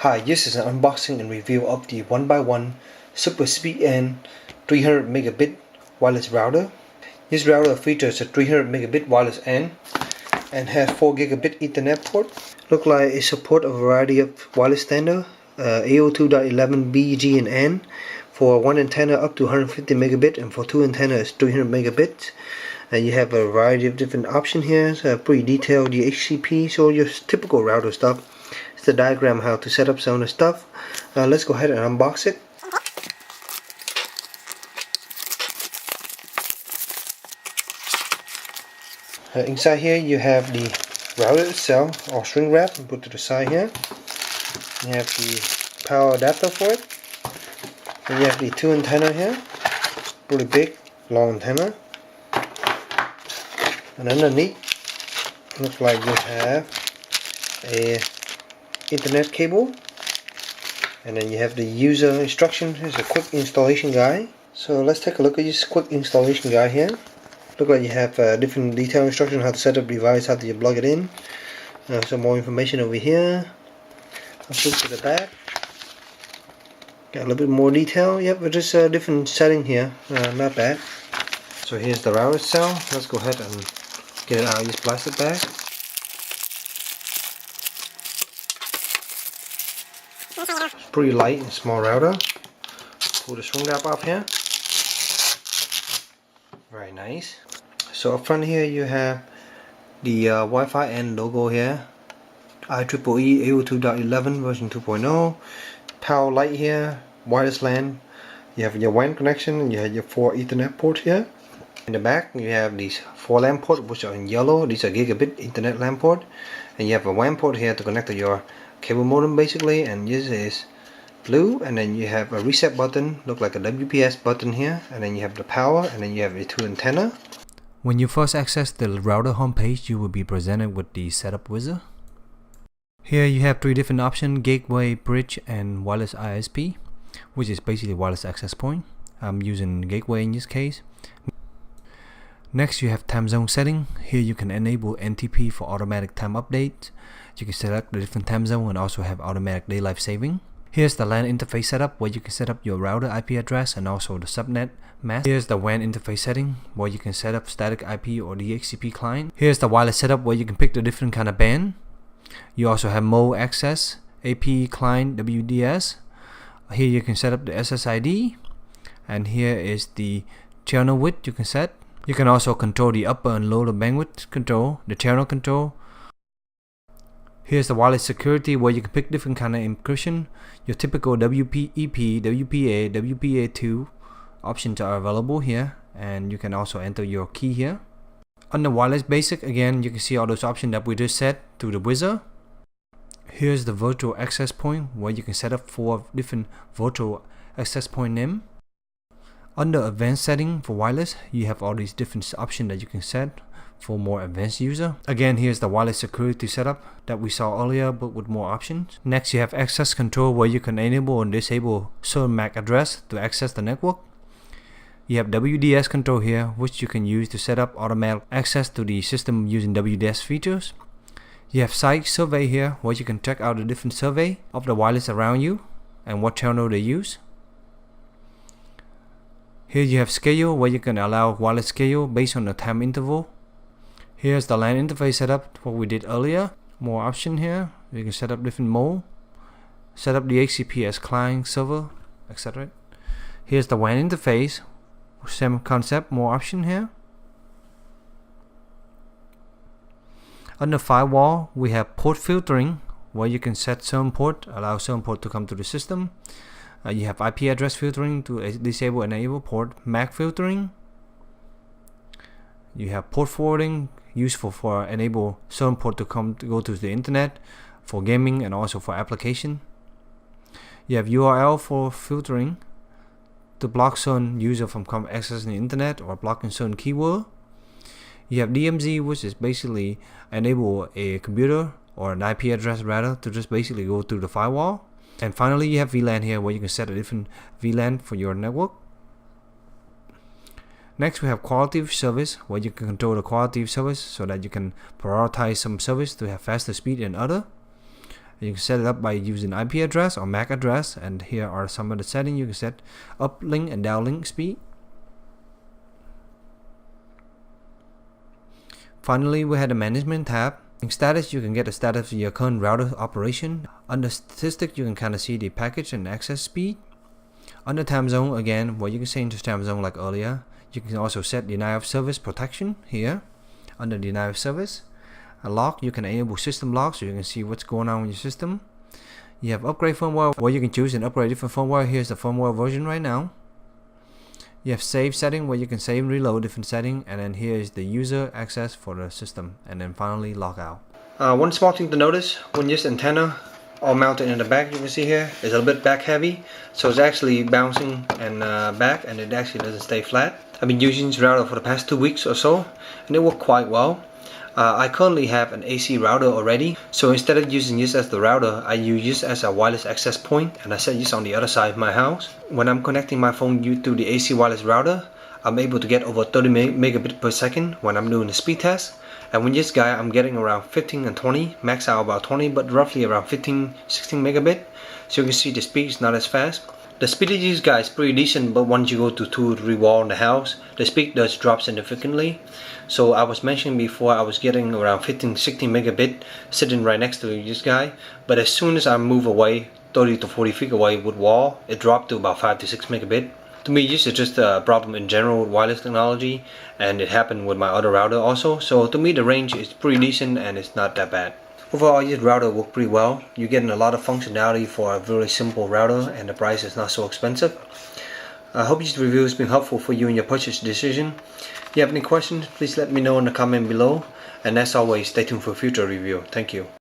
Hi, this is an unboxing and review of the 1byone Super Speed N 300 megabit wireless router. This router features a 300 megabit wireless N and has 4 gigabit Ethernet port. Look like it supports a variety of wireless standard, AO2.11b, G, and N. For one antenna up to 150 megabit, and for two antennas 300 megabits. And you have a variety of different options here. It's pretty detailed. The HCP, so your typical router stuff. It's the diagram how to set up some of the stuff. Let's go ahead and unbox it. Inside here you have the router itself, or shrink wrap, and put to the side here. You have the power adapter for it. And you have the two antenna here, really big, long antenna. And underneath, looks like you have a Ethernet cable. And then you have the user instructions. Here's a quick installation guide. So let's take a look at this quick installation guide here. Look like you have different detailed instructions how to set up the device, how to plug it in. Some more information over here. I'll flip to the back. Got a little bit more detail. Yep, but just a different setting here. Not bad. So here's the router itself. Let's go ahead and get it out of this plastic bag. It's pretty light and small router. Pull the shrink wrap off here. Very nice. So up front here you have the Wi-Fi N logo here. IEEE AO2.11 version 2.0. Power light here. Wireless LAN. You have your WAN connection. You have your 4 Ethernet ports here. In the back you have these 4 LAN ports which are in yellow. These are Gigabit Ethernet LAN port. And you have a WAN port here to connect to your cable modem basically. And this is blue. And then you have a reset button. Look like a WPS button here. And then you have the power. And then you have the two antenna. When you first access the router homepage, you will be presented with the setup wizard. Here you have 3 different options: gateway, bridge, and wireless ISP, which is basically wireless access point. I'm using gateway in this case. Next you have time zone setting. Here you can enable NTP for automatic time update. You can select the different time zone and also have automatic daylight saving. Here's the LAN interface setup, where you can set up your router IP address and also the subnet mask. Here's the WAN interface setting, where you can set up static IP or DHCP client. Here's the wireless setup, where you can pick the different kind of band. You also have mode access, AP client, WDS. Here you can set up the SSID. And here is the channel width you can set. You can also control the upper and lower bandwidth control, the channel control. Here's the wireless security, where you can pick different kind of encryption. Your typical WPEP, WPA, WPA2 options are available here, and you can also enter your key here. Under wireless basic, again you can see all those options that we just set through the wizard. Here's the virtual access point, where you can set up 4 different virtual access point name. Under advanced setting for wireless, you have all these different options that you can set for more advanced user. Again, here's the wireless security setup that we saw earlier, but with more options. Next you have access control, where you can enable and disable certain MAC address to access the network. You have WDS control here, which you can use to set up automatic access to the system using WDS features. You have site survey here, where you can check out the different survey of the wireless around you and what channel they use. Here you have schedule, where you can allow wireless schedule based on the time interval. Here's the LAN interface setup, what we did earlier. More option here. You can set up different mode. Set up the HCP as client, server, etc. Here's the WAN interface. Same concept, more option here. Under firewall, we have port filtering, where you can set certain port, allow certain port to come to the system. You have IP address filtering to disable and enable port. MAC filtering. You have port forwarding, useful for enable certain port to go to the internet, for gaming and also for application. You have URL for filtering, to block certain user from accessing the internet or blocking certain keyword. You have DMZ, which is basically enable a computer or an IP address rather to just basically go through the firewall. And finally you have VLAN here, where you can set a different VLAN for your network. Next we have quality of service, where you can control the quality of service so that you can prioritize some service to have faster speed than other. You can set it up by using IP address or MAC address, and here are some of the settings. You can set uplink and downlink speed. Finally, we had the management tab. In status, you can get the status of your current router operation. Under statistics, you can kind of see the package and access speed. Under time zone, again, you can change the time zone like earlier. You can also set denial of service protection here. Under denial of service, a lock, you can enable system lock so you can see what's going on with your system. You have upgrade firmware where you can choose and upgrade different firmware. Here's the firmware version right now. You have save setting where you can save and reload different setting, and then here is the user access for the system, and then finally lockout. One small thing to notice, when this antenna all mounted in the back, you can see here, is a little bit back heavy, so it's actually bouncing and back, and it actually doesn't stay flat. I've been using this router for the past 2 weeks or so, and it worked quite well. I currently have an AC router already, so instead of using this as the router, I use this as a wireless access point, and I set this on the other side of my house. When I'm connecting my phone to the AC wireless router, I'm able to get over 30 megabit per second when I'm doing the speed test. And with this guy, I'm getting around 15 and 20, max out about 20, but roughly around 15, 16 megabit. So you can see the speed is not as fast. The speed of this guy is pretty decent, but once you go to 2 or 3 walls in the house, the speed does drop significantly. So I was mentioning before, I was getting around 15, 16 megabit sitting right next to this guy. But as soon as I move away, 30 to 40 feet away with wall, it dropped to about 5 to 6 megabit. To me, this is just a problem in general with wireless technology, and it happened with my other router also. So to me, the range is pretty decent and it's not that bad. Overall, this router worked pretty well. You're getting a lot of functionality for a very simple router, and the price is not so expensive. I hope this review has been helpful for you in your purchase decision. If you have any questions, please let me know in the comment below. And as always, stay tuned for future review. Thank you.